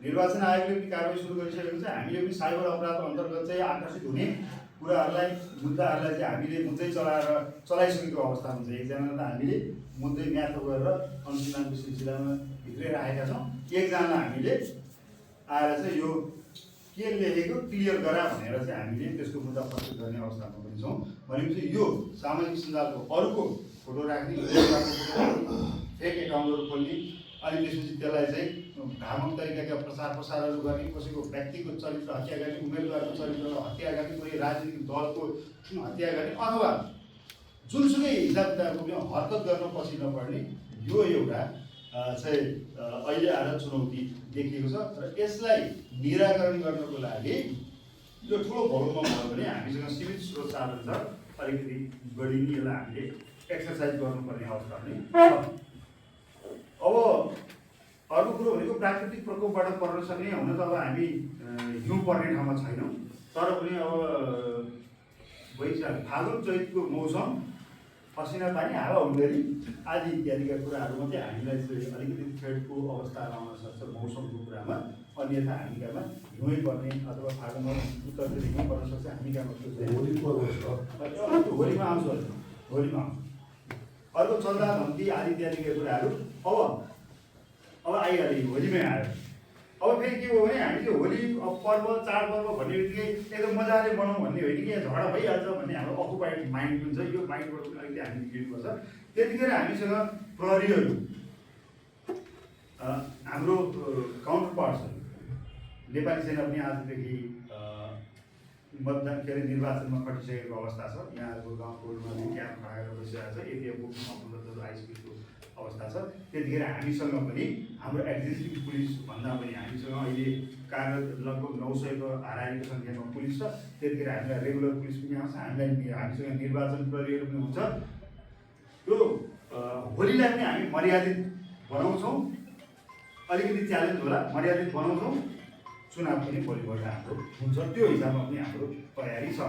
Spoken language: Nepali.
निर्वाचन आयोगले पनि कारबाही सुरु गरिसकेको छ। हामीले पनि साइबर अपराध अन्तर्गत चाहिँ आकर्षित हुने कुराहरूलाई मुद्दाहरूलाई चाहिँ हामीले मुद्दै चलाइसकेको अवस्थामा चाहिँ एकजनालाई त हामीले मुद्दै म्याथो गरेर अनुसन्धानको सिलसिलामा भित्रै राखेका छौँ। एकजनालाई हामीले आएर चाहिँ यो के लेखेको क्लियर गरा भनेर चाहिँ हामीले त्यसको मुद्दा प्रस्तुत गर्ने अवस्थामा पनि छौँ। भनेपछि यो सामाजिक सञ्जालको अरूको फोटो राख्ने, फेक एकाउन्टहरू खोल्ने, अनि त्यसपछि त्यसलाई चाहिँ भ्रामक तरिकाका प्रसारहरू गर्ने, कसैको व्यक्तिको चरित्र हत्या गर्ने, उम्मेदवारको चरित्र हत्या गर्ने, कोही राजनीतिक दलको हत्या गर्ने, अथवा जुनसुकै हिसाब किताबको हरकत गर्न पछि नपर्ने यो एउटा चाहिँ अहिले आएर चुनौती देखिएको छ। र यसलाई निराकरण गर्नको लागि यो ठुलो भोलुममा भयो भने हामीसँग सीमित स्रोत साधन छ, अलिकति बढी नै यसलाई हामीले एक्सर्साइज गर्नुपर्ने अवस्था पनि छ। अब अर्को कुरो भनेको प्राकृतिक प्रकोपबाट पर्न सक्ने, हुन त अब हामी हिउँ पर्ने ठाउँमा छैनौँ, तर पनि अब वैशाख फागुन चैतको मौसम, असिना पानी, हावा हुँदैन आदि इत्यादिका कुराहरू मात्रै हामीलाई चाहिँ अलिकति थ्रेडको अवस्था आउन सक्छ मौसमको कुरामा। अन्यथा हामी कहाँमा हिउँै पर्ने अथवा फागुनमा उत्तरतिर हिउँ पर्न सक्छ, हामी कहाँमा होलीमा आउँछ, होलीमा आउँछ। अर्को चल्दा धम्की आदि इत्यादिका कुराहरू अब आइहाल्यो, होलीमै आयो। अब फेरि के हो भने हामी त्यो होली पर्व चाडपर्व भन्ने बित्तिकै एकदम मजाले बनाउँ भन्ने होइन कि यहाँ झगडा भइहाल्छ भन्ने हाम्रो अकुपाइड माइन्ड हुन्छ। यो माइन्डबाट पनि अलिकति हामी निस्किनुपर्छ। त्यतिखेर हामीसँग प्रहरीहरू, हाम्रो काउन्टर पार्ट्सहरू, नेपाली सेना पनि आजदेखि मतदान के अरे निर्वाचनमा खटिसकेको अवस्था छ। यहाँहरूको गाउँकोमा क्याम्प खडा गरेर बसिरहेको छ, एटिएम बुक आइसकेको अवस्था छ। त्यतिखेर हामीसँग पनि हाम्रो एक्जिस्टिङ पुलिस भन्दा पनि हामीसँग अहिले कार्यरत लगभग 900को हाराहारीको सङ्ख्यामा पुलिस छ। त्यतिखेर हामीलाई रेगुलर पुलिस पनि आउँछ, हामीसँग निर्वाचन प्रहरीहरू पनि हुन्छ। यो होलीलाई पनि हामी मर्यादित बनाउँछौँ, अलिकति च्यालेन्ज होला, मर्यादित बनाउँछौँ। चुनाव पनि भोलिपल्ट हाम्रो हुन्छ, त्यो हिसाबमा पनि हाम्रो तयारी छ।